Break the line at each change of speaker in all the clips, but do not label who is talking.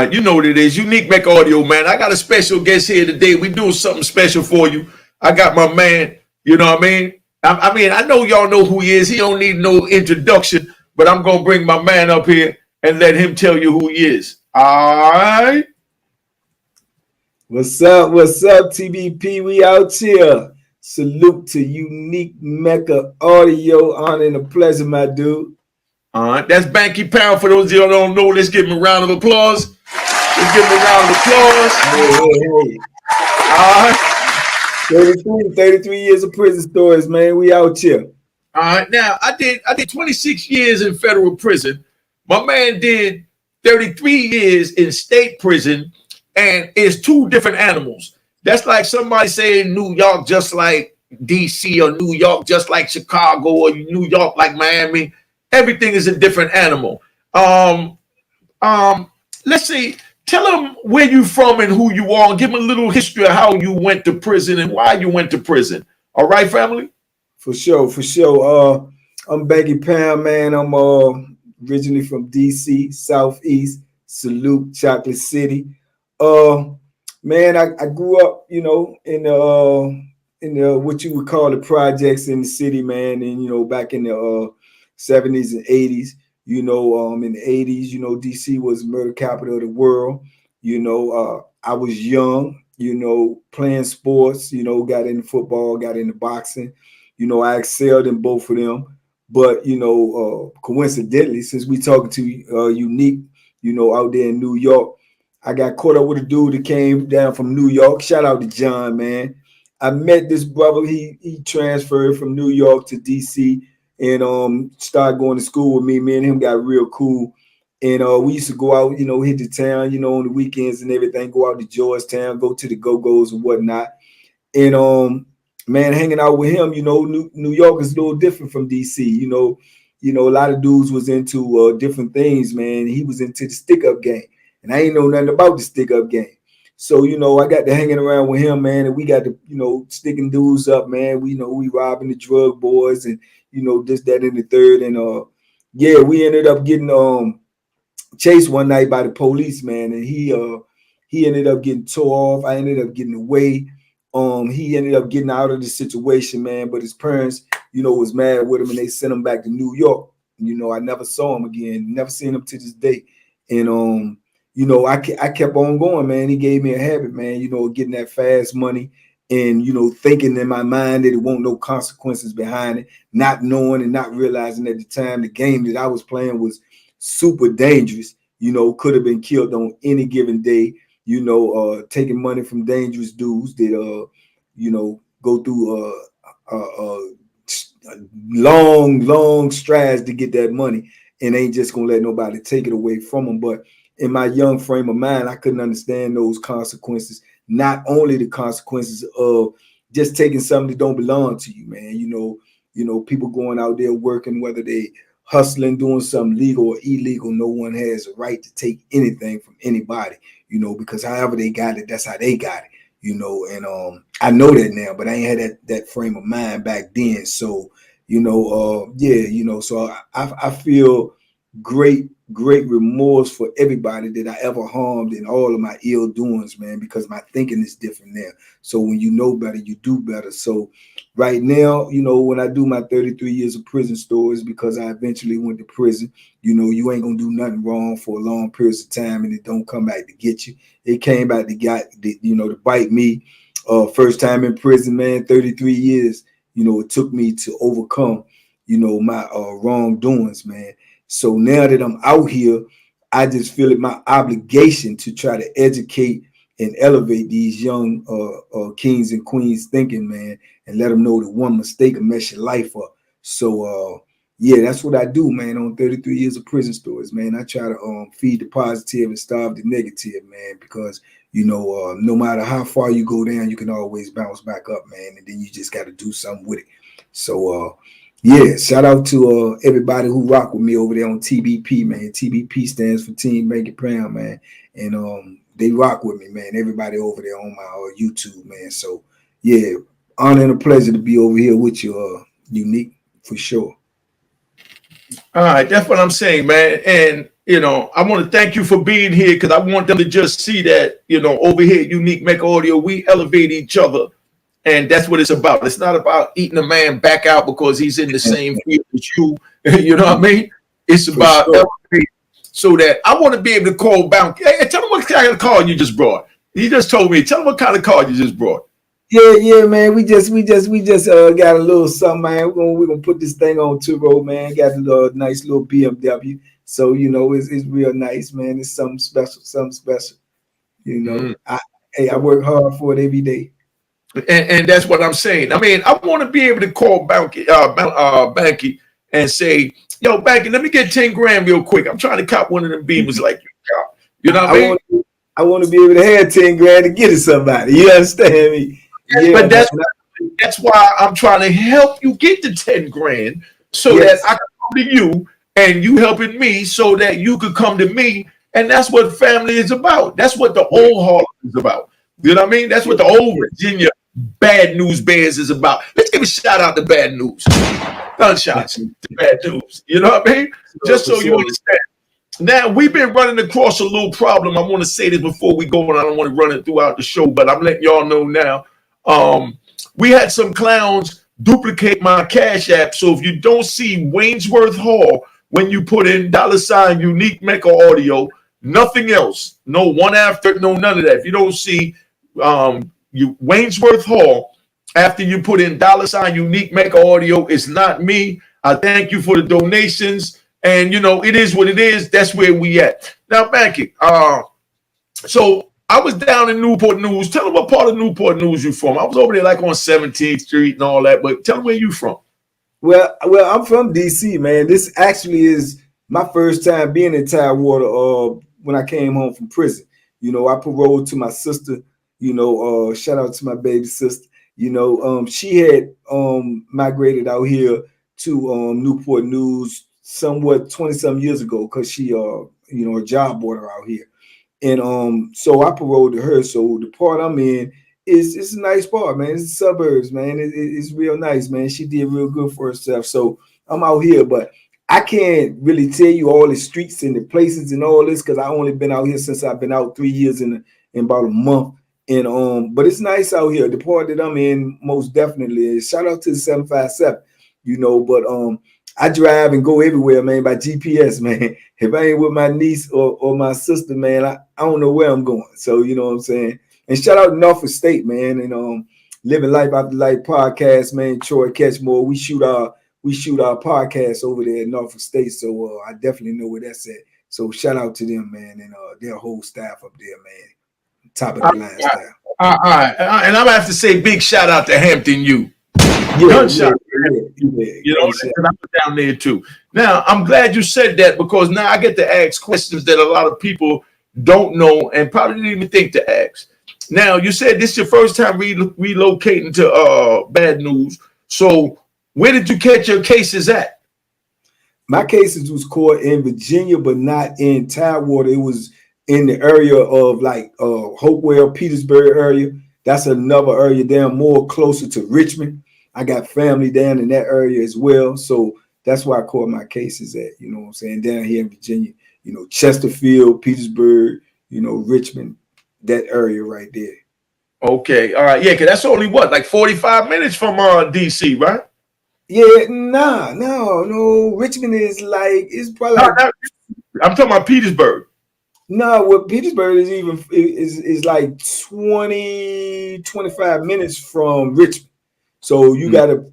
You know what it is. Unique Mecca Audio, man. I got a special guest here today. We doing something special for you. I got my man, you know what I mean? I know y'all know who he is. He don't need no introduction, but I'm going to bring my man up here and let him tell you who he is. All right?
What's up, TBP? We out here. Salute to Unique Mecca Audio. Honor and a pleasure, my dude.
All right, that's Bankey Pound. For those of you who don't know, let's give him a round of applause. Let's give him a round of applause.
Hey. All right. 33 years of prison stories, man. We out here.
All right, now I did 26 years in federal prison. My man did 33 years in state prison, and it's two different animals. That's like somebody saying New York just like DC, or New York just like Chicago, or New York like Miami. Everything is a different animal. Let's see. Tell them where you from and who you are. Give them a little history of how you went to prison and why you went to prison. All right, family?
For sure. I'm Bankey Pound, man. I'm originally from DC, Southeast. Salute, Chocolate City. Man, I grew up, in the what you would call the projects in the city, man, and back in the 70s and 80s, in the 80s, DC was the murder capital of the world. I was young, playing sports, got into football, got into boxing. I excelled in both of them. But, coincidentally, since we talking to Unique, out there in New York, I got caught up with a dude that came down from New York. Shout out to John, man. I met this brother. He transferred from New York to DC and started going to school with me. Me and him got real cool. And we used to go out, hit the town, on the weekends and everything, go out to Georgetown, go to the Go-Go's and whatnot. And man, hanging out with him, New York is a little different from DC. A lot of dudes was into different things, man. He was into the stick-up game. And I ain't know nothing about the stick-up game. So, I got to hanging around with him, man, and we got to, sticking dudes up, man. We robbing the drug boys and, this, that, and the third. And we ended up getting chased one night by the police, man. And he ended up getting tore off. I ended up getting away. He ended up getting out of the situation, man. But his parents, was mad with him and they sent him back to New York. I never saw him again, never seen him to this day. And I kept on going, man. He gave me a habit, man, getting that fast money and, thinking in my mind that it won't no consequences behind it, not knowing and not realizing at the time the game that I was playing was super dangerous, could have been killed on any given day, taking money from dangerous dudes that, go through long strides to get that money and ain't just going to let nobody take it away from them. But in my young frame of mind, I couldn't understand those consequences, not only the consequences of just taking something that don't belong to you, man. People going out there working, whether they hustling, doing something legal or illegal, no one has a right to take anything from anybody, because however they got it, that's how they got it, and I know that now, but I ain't had that frame of mind back then. So, so I feel great remorse for everybody that I ever harmed in all of my ill doings, man, because my thinking is different now. So when you know better, you do better. So right now, when I do my 33 years of prison stories, because I eventually went to prison, you ain't gonna do nothing wrong for a long period of time and it don't come back to get you. It came back to bite me. First time in prison, man, 33 years, it took me to overcome, my wrongdoings, man. So now that I'm out here, I just feel it my obligation to try to educate and elevate these young kings and queens thinking, man, and let them know that one mistake will mess your life up. So, that's what I do, man, on 33 years of prison stories, man. I try to feed the positive and starve the negative, man, because, no matter how far you go down, you can always bounce back up, man, and then you just got to do something with it. So, shout out to everybody who rock with me over there on TBP, man. TBP stands for Team Bankey Pound, man. And they rock with me, man. Everybody over there on my YouTube, man. So, honor and a pleasure to be over here with you, Unique, for sure.
All right, that's what I'm saying, man. And I want to thank you for being here because I want them to just see that, over here at Unique Mecca Audio, we elevate each other. And that's what it's about. It's not about eating a man back out because he's in the same field as you. You know what I mean? It's
For
about
sure.
elevating so that I want to be able to call Bankey. Hey, tell them what kind of car you just brought. You just told me. Tell them what kind of car you just brought.
Yeah, man. We just got a little something, man. We're gonna put this thing on two road, man. Got a little nice little BMW. So it's real nice, man. It's something special, something special.
Mm.
I work hard for it every day.
And that's what I'm saying. I mean, I want to be able to call Bankey and say, "Yo, Bankey, let me get 10 grand real quick. I'm trying to cop one of them Beamers like you cop." You know what I mean?
I want to be able to have 10 grand to get to somebody. You understand me?
Yeah, but that's why I'm trying to help you get the 10 grand so that I can come to you and you helping me so that you could come to me. And that's what family is about. That's what the old Harlem is about. You know what I mean? That's what the old Virginia Bad News Bears is about. Let's give a shout out to Bad News. Gunshots to Bad News. You know what I mean? Just so you understand. Now, we've been running across a little problem. I want to say this before we go, and I don't want to run it throughout the show, but I'm letting y'all know now. We had some clowns duplicate my Cash App. So if you don't see Waynesworth Hall when you put in $ Unique Mecca Audio, nothing else, no one after, no none of that. If you don't see you Waynesworth Hall after you put in $ Unique Mecca Audio, it's not me. I thank you for the donations, and it is what it is. That's where we at now, Bankey. So I was down in Newport News. Tell them what part of Newport News you from. I was over there like on 17th Street and all that, but tell them where you from.
Well, I'm from DC, man. This actually is my first time being in Tidewater. When I came home from prison, I paroled to my sister. Shout out to my baby sister. She had migrated out here to Newport News somewhat 20 some years ago because she her job brought her out here. And so I paroled to her. So the part I'm in is it's a nice part, man. It's the suburbs, man. It's real nice, man. She did real good for herself. So I'm out here, but I can't really tell you all the streets and the places and all this because I only been out here since I've been out 3 years in about a month. And but it's nice out here. The part that I'm in most definitely is shout out to the 757, but I drive and go everywhere, man, by GPS, man. If I ain't with my niece or my sister, man, I don't know where I'm going. So, you know what I'm saying? And shout out to Norfolk State, man, and Living Life After Life podcast, man, Troy Catchmore. We shoot our podcast over there in Norfolk State. So I definitely know where that's at. So shout out to them, man, and their whole staff up there, man. Top of the line staff.
All right. And I'm gonna have to say big shout out to Hampton U. Gunshot. And I'm down there too. Now, I'm glad you said that because now I get to ask questions that a lot of people don't know and probably didn't even think to ask. Now, you said this is your first time relocating to Bad News. So, where did you catch your cases at?
My cases was caught in Virginia, but not in Tidewater. It was in the area of like Hopewell, Petersburg area. That's another area down more closer to Richmond. I got family down in that area as well. So that's where I caught my cases at, you know what I'm saying, down here in Virginia, Chesterfield, Petersburg, Richmond, that area right there.
Okay. All right. Yeah, because that's only what, like 45 minutes from DC, right?
Yeah, no. Richmond is like, it's probably
I'm talking about Petersburg.
No, what Petersburg is even is like 20-25 minutes from Richmond. So you got to,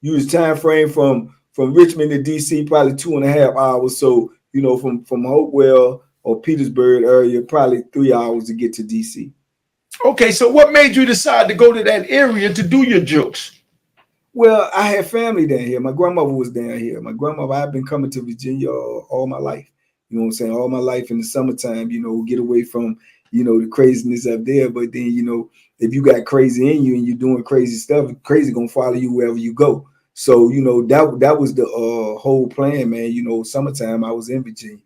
use time frame from Richmond to DC, probably 2.5 hours. So, from Hopewell or Petersburg area, probably 3 hours to get to DC.
Okay, so what made you decide to go to that area to do your jokes?
Well, I had family down here. My grandmother was down here. My grandmother, I've been coming to Virginia all my life. You know what I'm saying? All my life in the summertime, get away from, the craziness up there. But then, if you got crazy in you and you're doing crazy stuff, crazy gonna follow you wherever you go. So, that was the whole plan, man. Summertime I was in Virginia,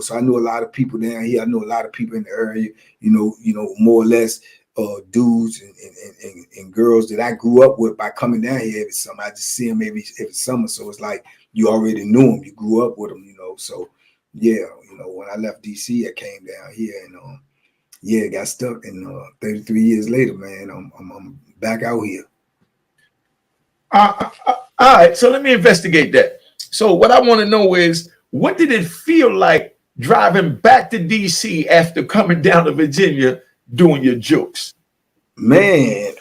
so I knew a lot of people down here. I know a lot of people in the area, more or less dudes and girls that I grew up with by coming down here every summer. I just see them every summer. So it's like you already knew them. You grew up with them, So Yeah, when I left DC, I came down here and yeah, got stuck. And 33 years later, man, I'm back out here.
All right, so let me investigate that. So what I want to know is, what did it feel like driving back to DC after coming down to Virginia doing your jokes?
Man,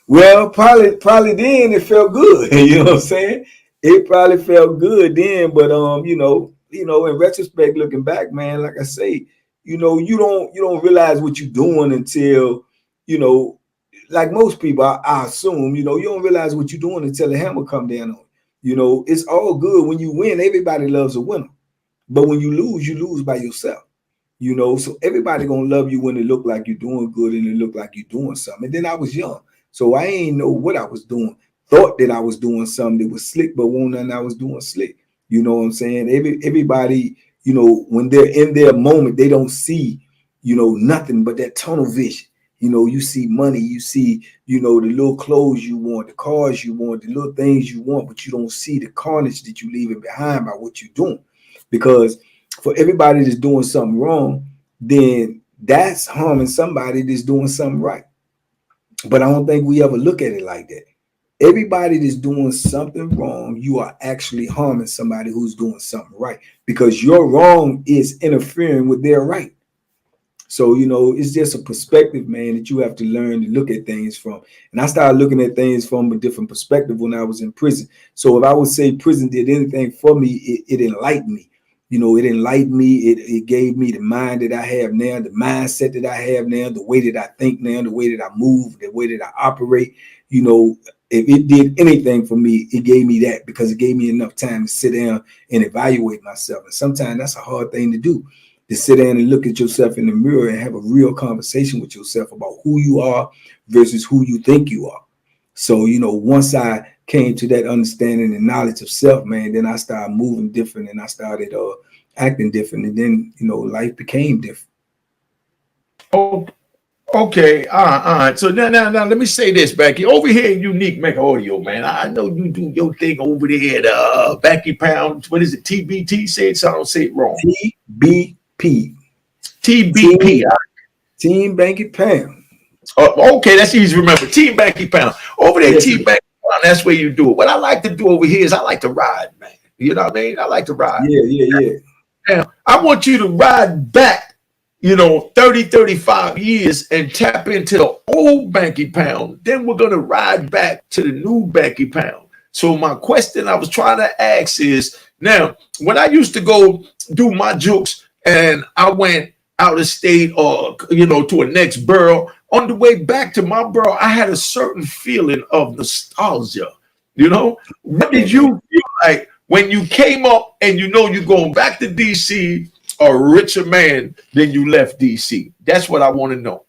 well, probably then it felt good. You know what I'm saying? It probably felt good then, but in retrospect, looking back, man, like I say, you don't realize what you're doing until, you know, like most people, I assume, you don't realize what you're doing until the hammer come down on you. It's all good when you win. Everybody loves a winner, but when you lose by yourself. So everybody gonna love you when it look like you're doing good and it look like you're doing something. And then I was young, so I ain't know what I was doing. Thought that I was doing something that was slick, but won't nothing I was doing slick. You know what I'm saying? Everybody, when they're in their moment, they don't see, nothing but that tunnel vision. You see money, you see, the little clothes you want, the cars you want, the little things you want, but you don't see the carnage that you leaving behind by what you're doing. Because for everybody that's doing something wrong, then that's harming somebody that's doing something right. But I don't think we ever look at it like that. Everybody that's doing something wrong, you are actually harming somebody who's doing something right, because your wrong is interfering with their right. So, it's just a perspective, man, that you have to learn to look at things from. And I started looking at things from a different perspective when I was in prison. So if I would say prison did anything for me, it enlightened me. It enlightened me. It gave me the mind that I have now, the mindset that I have now, the way that I think now, the way that I move, the way that I operate. If it did anything for me, it gave me that, because it gave me enough time to sit down and evaluate myself. And sometimes that's a hard thing to do, to sit down and look at yourself in the mirror and have a real conversation with yourself about who you are versus who you think you are. So, once I came to that understanding and knowledge of self, man, then I started moving different and I started acting different. And then, life became different.
Oh, okay, all right. So now, let me say this, Becky. Over here in Unique Mecca Audio, man. I know you do your thing over there at Becky Pound. What is it? TBT? Say it so I don't say it wrong.
TBP.
TBP.
Team Bankey Pound.
Okay, that's easy to remember. Team Bankey Pound. Over there,
Yes,
Team Bankey Pound. That's where you do it. What I like to do over here is I like to ride, man. You know what I mean? I like to ride.
yeah.
Now, I want you to ride back, 30, 35 years and tap into the old Banky Pound. Then we're going to ride back to the new Banky Pound. So my question I was trying to ask is, now, when I used to go do my jokes and I went out of state or, to a next borough, on the way back to my borough, I had a certain feeling of nostalgia. What did you feel like when you came up and you're going back to DC a richer man than you left DC? That's what I want to know.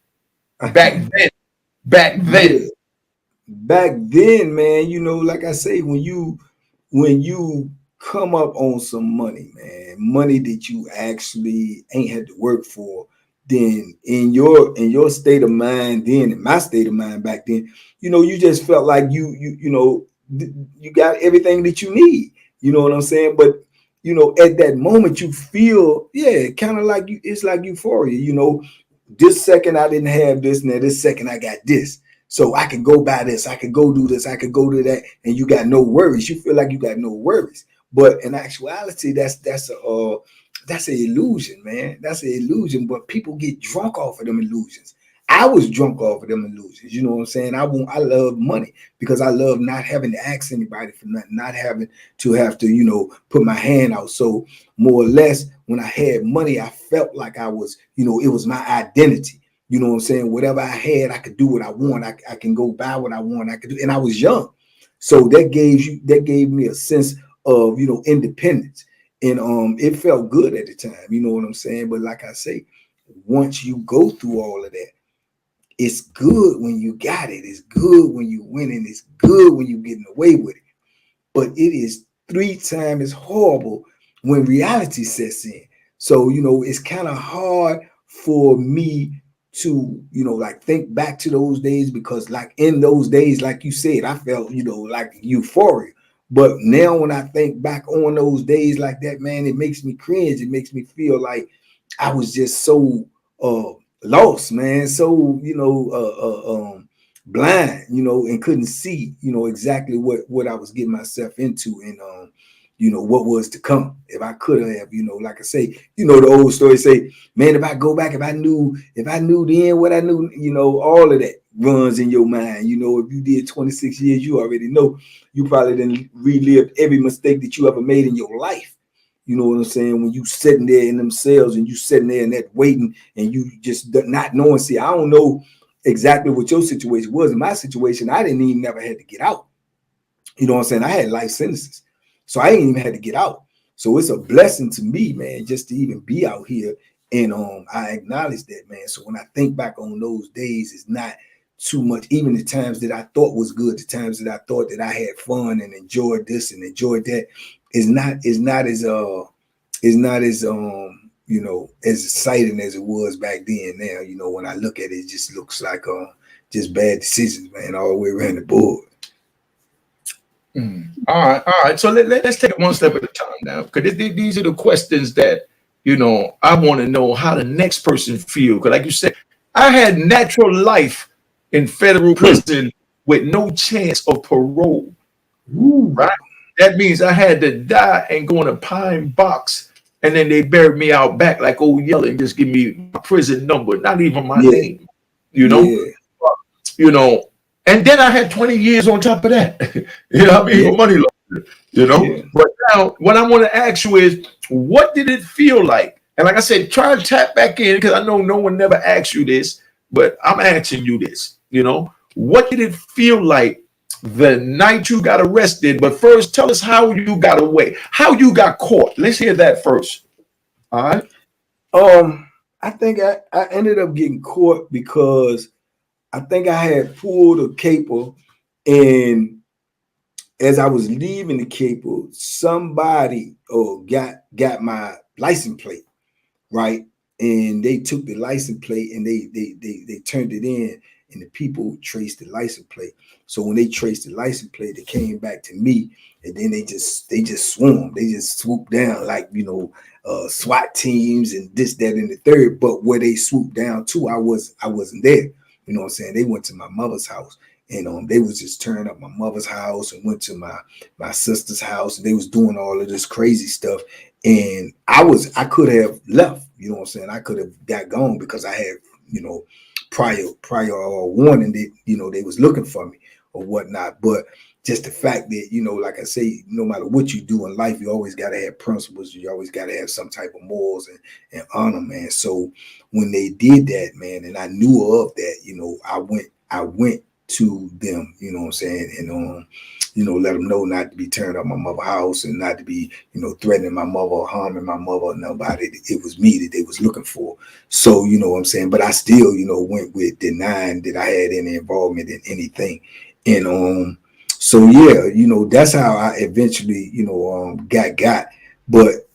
Back then. Back then.
Yeah. Back then, man, like I say, when you come up on some money, man, money that you actually ain't had to work for, then in your state of mind then, in my state of mind back then, you just felt like you got everything that you need. You know what I'm saying? But at that moment you feel, yeah, kind of like it's like euphoria. This second I didn't have this, now this second I got this. So I could go buy this, I could go do this, I could go do that, and you got no worries. You feel like you got no worries. But in actuality, that's an illusion, man. That's an illusion. But people get drunk off of them illusions. I was drunk off of them illusions. You know what I'm saying? I love money because I love not having to ask anybody for nothing, not having to put my hand out. So more or less, when I had money, I felt like I was, it was my identity. You know what I'm saying? Whatever I had, I could do what I want. I can go buy what I want. I could do, and I was young, so that gave me a sense of independence, and it felt good at the time. You know what I'm saying? But like I say, once you go through all of that, it's good when you got it. It's good when you win, and it's good when you getting away with it. But it is 3 times as horrible when reality sets in. So it's kind of hard for me to like think back to those days, because like in those days, like you said, I felt like euphoria. But now when I think back on those days like that, man, it makes me cringe. It makes me feel like I was just so lost, man. So, blind, and couldn't see, exactly what I was getting myself into, and what was to come. If I could have, like I say, the old story say, man, if I go back, if I knew then what I knew, all of that runs in your mind. If you did 26 years, you already know you probably didn't relive every mistake that you ever made in your life. You know what I'm saying? When you sitting there in them cells and you sitting there and that waiting and you just not knowing. See, I don't know exactly what your situation was. In my situation, I didn't even never had to get out. You know what I'm saying? I had life sentences. So I ain't even had to get out. So it's a blessing to me, man, just to even be out here. And I acknowledge that, man. So when I think back on those days, it's not too much. Even the times that I thought was good, the times that I thought that I had fun and enjoyed this and enjoyed that, is not as as exciting as it was back then. Now, when I look at it, it just looks like just bad decisions, man, all the way around the board.
All right. So let's take it one step at a time now, because these are the questions that I want to know how the next person feel. Because, like you said, I had natural life in federal prison with no chance of parole.
Ooh.
Right? That means I had to die and go in a pine box, and then they buried me out back like old Yeller and just give me my prison number, not even my name. You know,
Yeah.
you know. And then I had 20 years on top of that. You know what I mean?
Yeah.
For money laundering.
Yeah.
But now what I want to ask you is, what did it feel like? And like I said, try to tap back in, because I know no one never asked you this, but I'm asking you this. What did it feel like the night you got arrested? But first, tell us how you got away, how you got caught. Let's hear that first. All right.
I think I ended up getting caught because I think I had pulled a caper, and as I was leaving the caper, somebody got my license plate, right? And they took the license plate and they turned it in, and the people traced the license plate. So when they traced the license plate, they came back to me, and then they just swarmed, they just swooped down like SWAT teams and this, that, and the third. But where they swooped down to, I wasn't there. You know what I'm saying? They went to my mother's house, and they was just tearing up my mother's house, and went to my sister's house, and they was doing all of this crazy stuff. And I could have left, you know what I'm saying? I could have got gone because I had, prior warning that, they was looking for me or whatnot. But just the fact that, like I say, no matter what you do in life, you always got to have principles. You always got to have some type of morals and honor, man. So when they did that, man, and I knew of that, I went to them, you know what I'm saying? And, let them know not to be tearing up my mother's house, and not to be, threatening my mother or harming my mother or nobody. It was me that they was looking for. So, you know what I'm saying? But I still, went with denying that I had any involvement in anything. And so yeah, that's how I eventually, got. But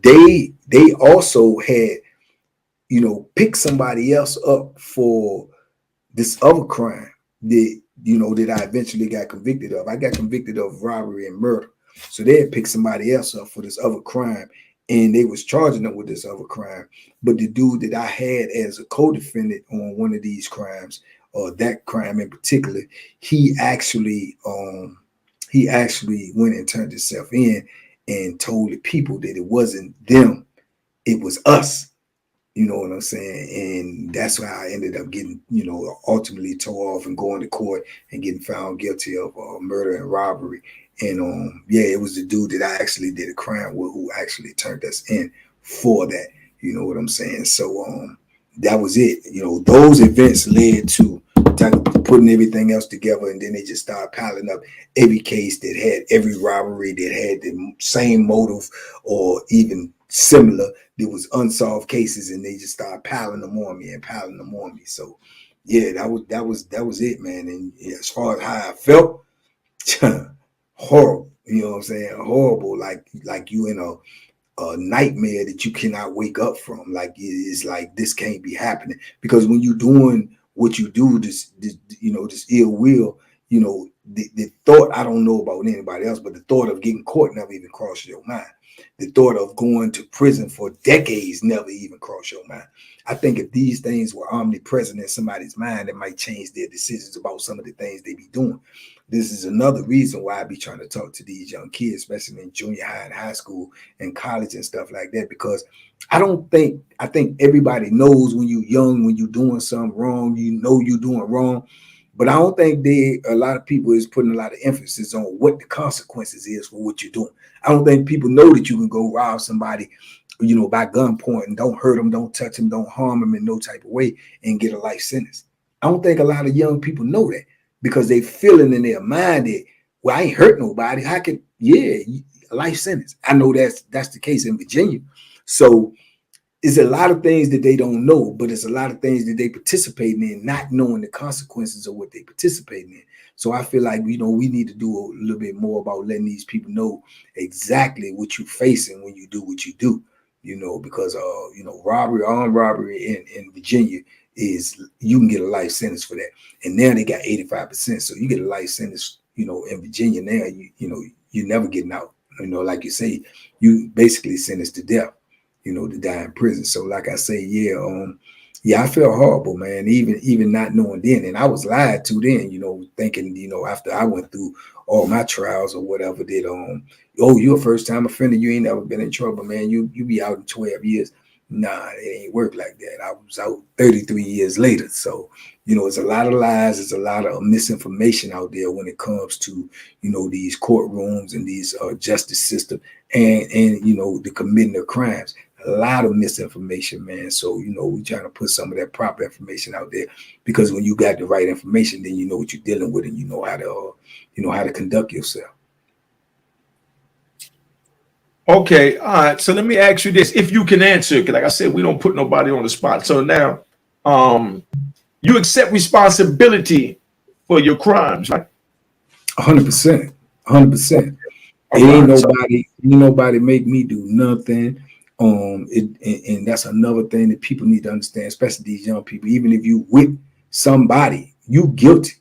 they also had, picked somebody else up for this other crime that I eventually got convicted of. I got convicted of robbery and murder. So they had picked somebody else up for this other crime, and they was charging them with this other crime. But the dude that I had as a co-defendant on one of these crimes, or that crime in particular, he actually went and turned himself in and told the people that it wasn't them, it was us. You know what I'm saying? And that's why I ended up getting, ultimately tore off and going to court and getting found guilty of murder and robbery. And yeah, it was the dude that I actually did a crime with who actually turned us in for that. You know what I'm saying? So that was it. Those events led to putting everything else together, and then they just started piling up every case that had every robbery that had the same motive or even similar. There was unsolved cases, and they just started piling them on me and piling them on me. So yeah, that was it, man. And as far as how I felt, horrible. You know what I'm saying? Horrible, like you in a nightmare that you cannot wake up from. Like it's like this can't be happening, because when you doing what you do, this ill will, the thought, I don't know about anybody else, but the thought of getting caught never even crossed your mind. The thought of going to prison for decades never even crossed your mind. I think if these things were omnipresent in somebody's mind, it might change their decisions about some of the things they be doing. This is another reason why I be trying to talk to these young kids, especially in junior high and high school and college and stuff like that, because I think everybody knows when you're young, when you're doing something wrong, you know you're doing wrong. But I don't think a lot of people is putting a lot of emphasis on what the consequences is for what you're doing. I don't think people know that you can go rob somebody, by gunpoint and don't hurt them, don't touch them, don't harm them in no type of way and get a life sentence. I don't think a lot of young people know that because they feeling in their mind that, well, I ain't hurt nobody. I could, a life sentence. I know that's the case in Virginia. So it's a lot of things that they don't know, but it's a lot of things that they participating in, not knowing the consequences of what they participating in. So I feel like, we need to do a little bit more about letting these people know exactly what you're facing when you do what you do, because, robbery, armed robbery in Virginia is, you can get a life sentence for that. And now they got 85%. So you get a life sentence, in Virginia now, you're never getting out. Like you say, you basically sentenced to death, to die in prison. So like I say, I felt horrible, man, even not knowing then. And I was lied to then, thinking, after I went through all my trials or whatever, that, you're a first time offender, you ain't never been in trouble, man. You be out in 12 years. Nah, it ain't work like that. I was out 33 years later. So, it's a lot of lies, it's a lot of misinformation out there when it comes to, these courtrooms and these justice system and the committing of crimes. A lot of misinformation, man. So, we trying to put some of that proper information out there, because when you got the right information, then you know what you're dealing with and you know how to conduct yourself.
Okay, all right. So let me ask you this, if you can answer, because like I said, we don't put nobody on the spot. So now, you accept responsibility for your crimes, right?
100%, 100%. It ain't nobody make me do nothing. And that's another thing that people need to understand, especially these young people. Even if you with somebody, you guilty.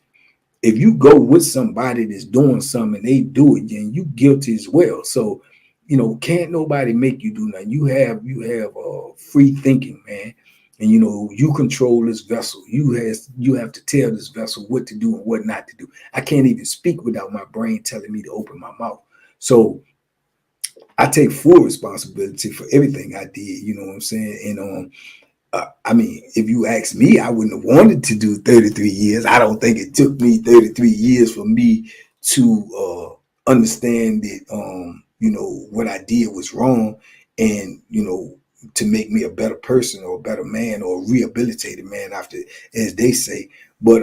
If you go with somebody that's doing something and they do it, then you guilty as well. So, can't nobody make you do nothing. You have free thinking, man. And you control this vessel. You have to tell this vessel what to do and what not to do. I can't even speak without my brain telling me to open my mouth. So I take full responsibility for everything I did. You know what I'm saying? And I mean, if you ask me, I wouldn't have wanted to do 33 years. I don't think it took me 33 years for me to understand that, what I did was wrong, and, to make me a better person or a better man or a rehabilitated man after, as they say. But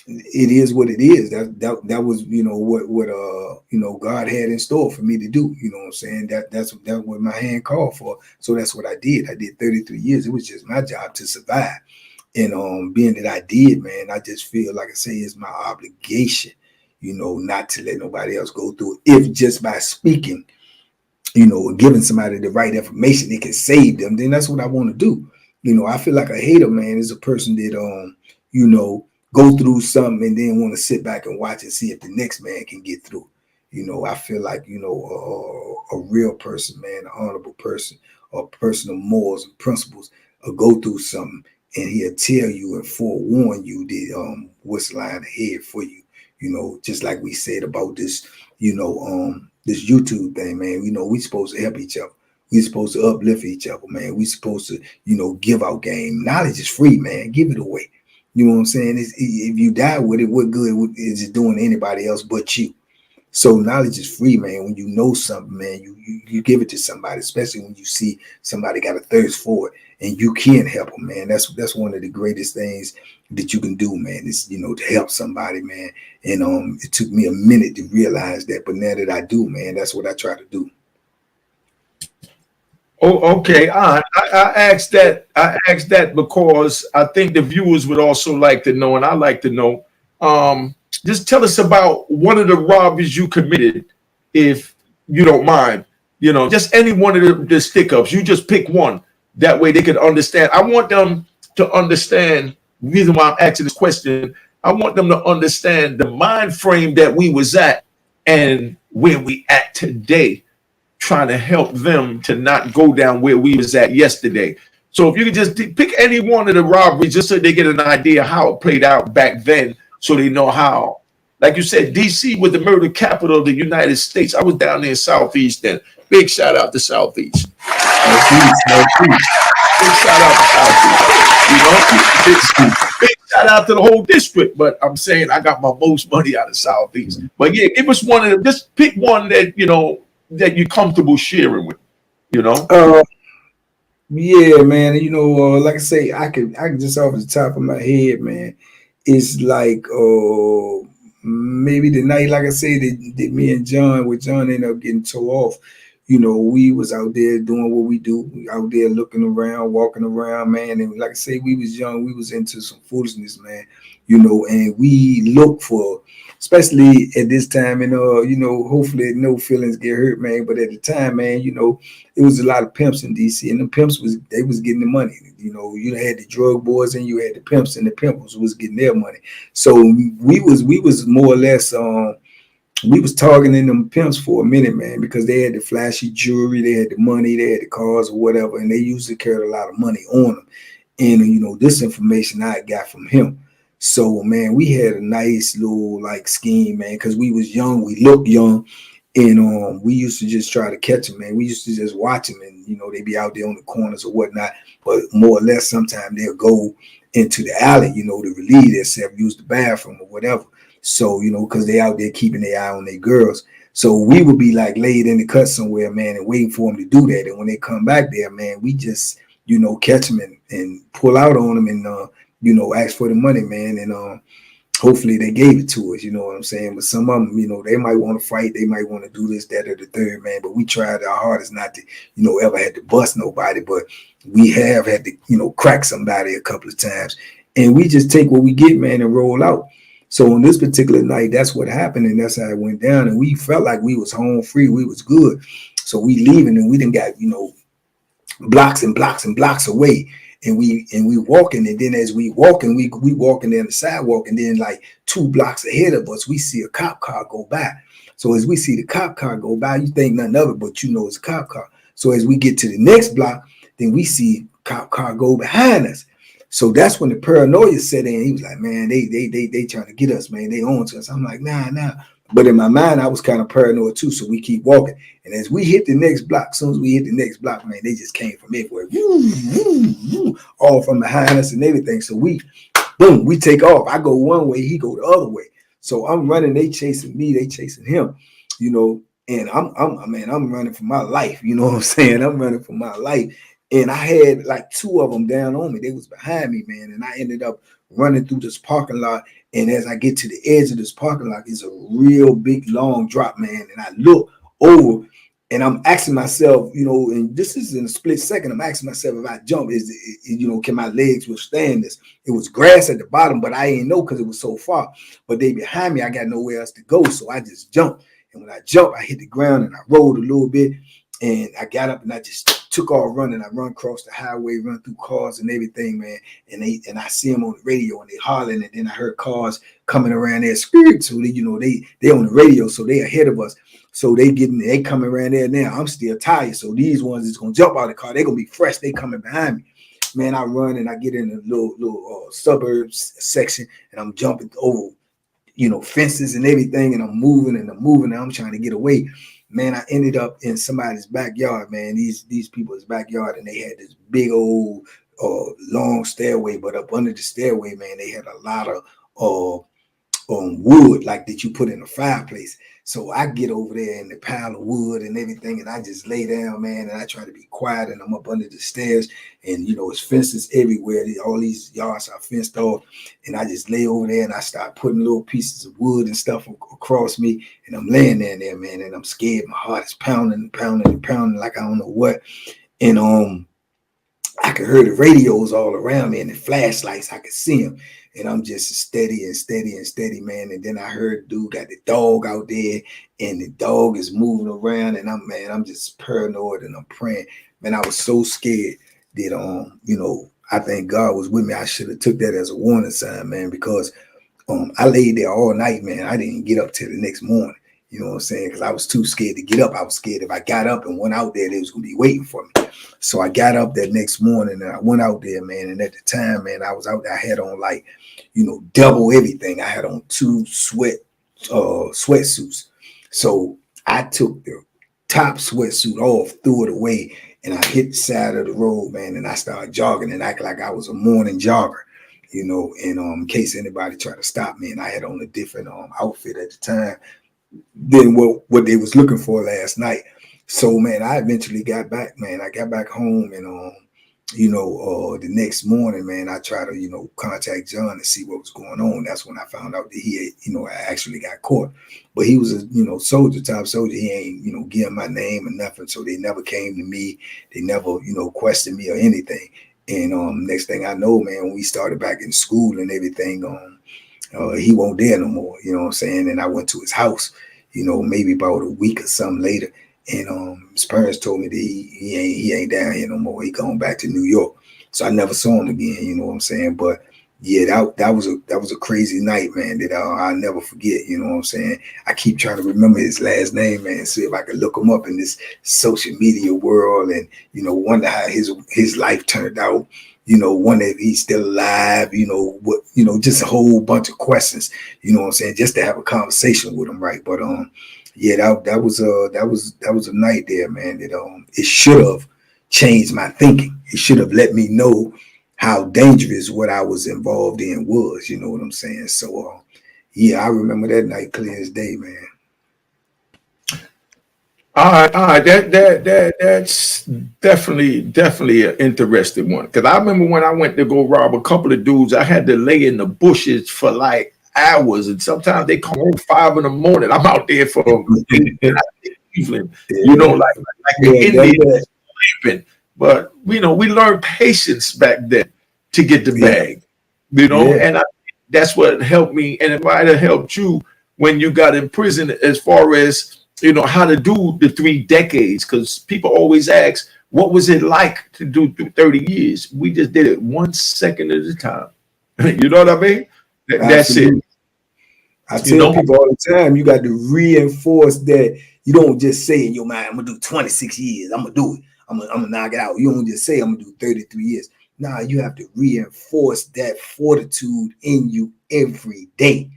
it is what it is. That was, what God had in store for me to do. You know what I'm saying? That's what my hand called for. So that's what I did. I did 33 years. It was just my job to survive. And being that I did, man, I just feel like I say it's my obligation, not to let nobody else go through it. If just by speaking, giving somebody the right information, it can save them, then that's what I want to do. I feel like a hater, man, is a person that go through something and then want to sit back and watch and see if the next man can get through. I feel like, a real person, man, an honorable person, a person of morals and principles, will go through something and he'll tell you and forewarn you that what's lying ahead for you. Just like we said about this, this YouTube thing, man. We supposed to help each other. We supposed to uplift each other, man. We supposed to, give out game. Knowledge is free, man. Give it away. You know what I'm saying? If you die with it, what good is it doing to anybody else but you? So knowledge is free, man. When you know something, man, you give it to somebody, especially when you see somebody got a thirst for it and you can help them, man. That's one of the greatest things that you can do, man, is, to help somebody, man. And it took me a minute to realize that, but now that I do, man, that's what I try to do.
Oh, okay. I asked that. I asked that because I think the viewers would also like to know, and I like to know. Just tell us about one of the robberies you committed, if you don't mind. Just any one of the stick-ups. You just pick one. That way they can understand. I want them to understand the reason why I'm asking this question. I want them to understand the mind frame that we was at and where we at today, trying to help them to not go down where we was at yesterday. So if you could just pick any one of the robberies, just so they get an idea how it played out back then, so they know how. Like you said, DC was the murder capital of the United States. I was down there in Southeast then. Big shout out to Southeast. Big shout out to Southeast. You know, big shout out to the whole district. But I'm saying I got my most money out of Southeast. But yeah, give us one of them. Just pick one that that you're comfortable sharing with. You know.
Yeah, man. Like I say, I can just off the top of my head, man. It's like maybe the night, like I say, that me and John, with John ended up getting towed off. We was out there doing what we do. We out there looking around, walking around, man. And like I say, we was young. We was into some foolishness, man. And we look for, especially at this time, and hopefully no feelings get hurt, man. But at the time, man, it was a lot of pimps in DC, and the pimps was getting the money. You had the drug boys and you had the pimps, and the pimpers was getting their money. So we was more or less we was targeting them pimps for a minute, man, because they had the flashy jewelry, they had the money, they had the cars or whatever, and they usually carried a lot of money on them. And this information I got from him. So man, we had a nice little like scheme, man, because we was young, we looked young, and we used to just try to catch them, man. We used to just watch them, and they be out there on the corners or whatnot. But more or less, sometimes they'll go into the alley, to relieve themselves, use the bathroom or whatever. So, because they out there keeping their eye on their girls. So we would be like laid in the cut somewhere, man, and waiting for them to do that. And when they come back there, man, we just, catch them and pull out on them and, ask for the money, man. And hopefully they gave it to us, you know what I'm saying? But some of them, they might want to fight. They might want to do this, that, or the third, man. But we tried our hardest not to, ever had to bust nobody. But we have had to, crack somebody a couple of times. And we just take what we get, man, and roll out. So on this particular night, that's what happened, and that's how it went down. And we felt like we was home free, we was good. So we leaving, and we didn't got blocks and blocks and blocks away, and we walking. And then as we walking, we walking down the sidewalk, and then like 2 blocks ahead of us, we see a cop car go by. So as we see the cop car go by, you think nothing of it, but it's a cop car. So as we get to the next block, then we see cop car go behind us. So that's when the paranoia set in. He was like, man, they trying to get us, man. They on to us. I'm like, nah. But in my mind, I was kind of paranoid too. So we keep walking. And as we hit the next block, as soon as we hit the next block, man, they just came from everywhere. All from behind us and everything. So we take off. I go one way, he go the other way. So I'm running, they chasing me, they chasing him, and I'm running for my life. You know what I'm saying? I'm running for my life. And I had like 2 of them down on me. They was behind me, man. And I ended up running through this parking lot. And as I get to the edge of this parking lot, it's a real big, long drop, man. And I look over and I'm asking myself, and this is in a split second, I'm asking myself, if I jump, can my legs withstand this? It was grass at the bottom, but I ain't know because it was so far. But they behind me, I got nowhere else to go. So I just jumped. And when I jumped, I hit the ground and I rolled a little bit. And I got up and I just took off running. I run across the highway, run through cars and everything, man. And I see them on the radio and they hollering. And then I heard cars coming around there, spirit. So they on the radio, so they ahead of us. So they coming around there now. I'm still tired. So these ones is gonna jump out of the car. They're gonna be fresh. They coming behind me. Man, I run and I get in a little suburbs section and I'm jumping over, fences and everything. And I'm moving and I'm trying to get away. Man, I ended up in somebody's backyard, man. These people's backyard, and they had this big old long stairway, but up under the stairway, man, they had a lot of wood like that you put in a fireplace. So I get over there in the pile of wood and everything, and I just lay down, man, and I try to be quiet, and I'm up under the stairs, and it's fences everywhere. All these yards are fenced off, and I just lay over there and I start putting little pieces of wood and stuff across me, and I'm laying there, man, and I'm scared. My heart is pounding like I don't know what. And I could hear the radios all around me and the flashlights. I could see them. And I'm just steady, man. And then I heard the dude got the dog out there and the dog is moving around. And I'm just paranoid and I'm praying. Man, I was so scared that, I think God was with me. I should have took that as a warning sign, man, because I laid there all night, man. I didn't get up till the next morning. You know what I'm saying? Because I was too scared to get up. I was scared if I got up and went out there, they was gonna be waiting for me. So I got up that next morning and I went out there, man. And at the time, man, I was out there. I had on like, double everything. I had on 2 sweatsuits. So I took the top sweatsuit off, threw it away, and I hit the side of the road, man. And I started jogging and acting like I was a morning jogger, and in case anybody tried to stop me. And I had on a different outfit at the time than what they was looking for last night. So, man, I eventually got back, man. I got back home and, the next morning, man, I tried to, contact John and see what was going on. That's when I found out that he had, I actually got caught. But he was a, soldier, top soldier. He ain't, giving my name or nothing. So they never came to me. They never, questioned me or anything. And next thing I know, man, when we started back in school and everything, he won't there no more, you know what I'm saying? And I went to his house, maybe about a week or something later. And his parents told me that he ain't down here no more. He gone back to New York. So I never saw him again, you know what I'm saying? But yeah, that was a crazy night, man, that I'll never forget, you know what I'm saying? I keep trying to remember his last name, man, see if I could look him up in this social media world and, wonder how his life turned out. One if he's still alive, just a whole bunch of questions, you know what I'm saying, just to have a conversation with him, right? But yeah, that was a night there, man, that it should have changed my thinking. It should have let me know how dangerous what I was involved in was, you know what I'm saying? So yeah, I remember that night clear as day, man.
All right. That's definitely an interesting one. Because I remember when I went to go rob a couple of dudes, I had to lay in the bushes for like hours, and sometimes they come home 5 a.m. I'm out there for Cleveland, like the Indians sleeping. But we learned patience back then to get the bag, and that's what helped me, and it might have helped you when you got in prison as far as how to do the 3 decades, because people always ask, what was it like to do through 30 years? We just did it 1 second at a time. You know what I mean? That's it.
I tell people all the time, you got to reinforce that. You don't just say in your mind, I'm going to do 26 years. I'm going to do it. I'm gonna knock it out. You don't just say I'm going to do 33 years. Nah, you have to reinforce that fortitude in you every day.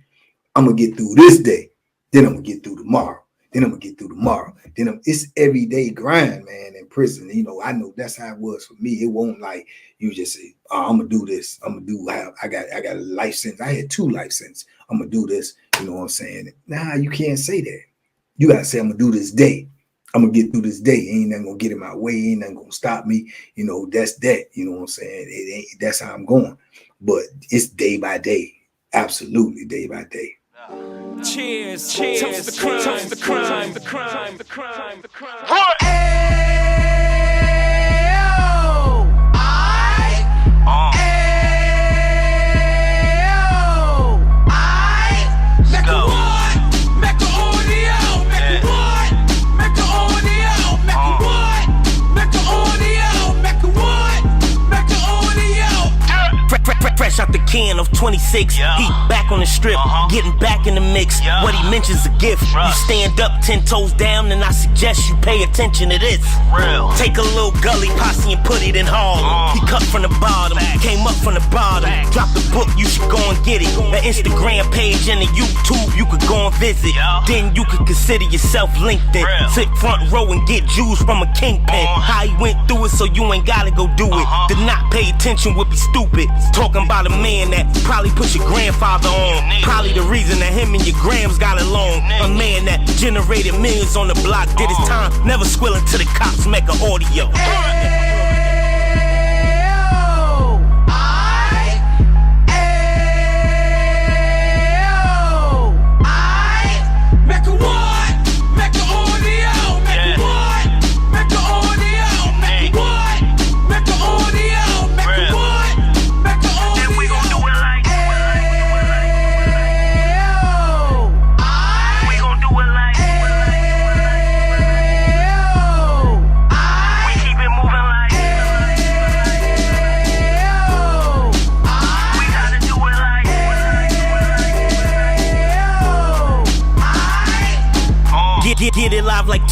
I'm going to get through this day. Then I'm going to get through tomorrow. Then I'm gonna get through tomorrow. It's everyday grind, man, in prison. I know that's how it was for me. It won't like you just say, oh, I'm gonna do this. I'm gonna do I got a life sentence. I had 2 life sentences. I'm gonna do this. You know what I'm saying? Nah, you can't say that. You gotta say, I'm gonna do this day. I'm gonna get through this day. Ain't nothing gonna get in my way, ain't nothing gonna stop me. That's that. You know what I'm saying? That's how I'm going. But it's day by day. Absolutely day by day.
Cheers, toast the crime, toast the crime, the crime, the crime, the crime. Fresh out the can of 26, he back on the strip, getting back in the mix. What he mentions a gift. You stand up 10 toes down, and I suggest you pay attention to this. Take a little gully posse and put it in Harlem. He cut from the bottom, came up from the bottom. Drop the book, you should go and get it. The Instagram page and the YouTube, you could go and visit. Then you could consider yourself LinkedIn. Sit front row and get Jews from a kingpin. How he went through it, so you ain't gotta go do it. To not pay attention would be stupid. Talking about a man that probably put your grandfather on. Probably the reason that him and your grams got along. A man that generated millions on the block, did his time, never squilling to the cops, make an audio.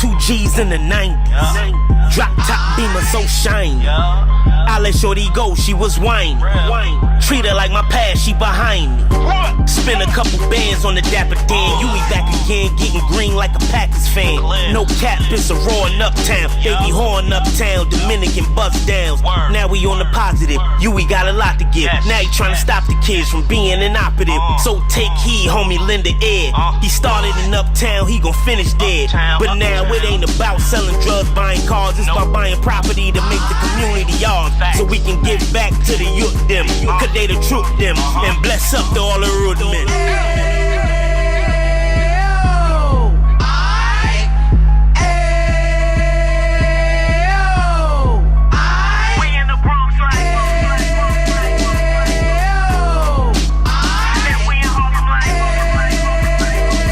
2 G's in the 90s. Drop top Beamer so shiny. I let shorty go, she was whining. Treat her like my past, she behind me. Spend a couple bands on the Dapper Dan. You be back again, getting green like a Packers fan. No cap, it's a roaring uptown. They be horn uptown, Dominican bust downs. Now we on the positive, we got a lot to give. Now he trying to stop the kids from being inoperative. So take heed, homie, lend a ear. He started in uptown, he gon' finish dead. But now it ain't about selling drugs, buying cars. It's about buying property to make the community ours. So we can give back to the youth them, cause they the truth them. And bless up to all the rudiments.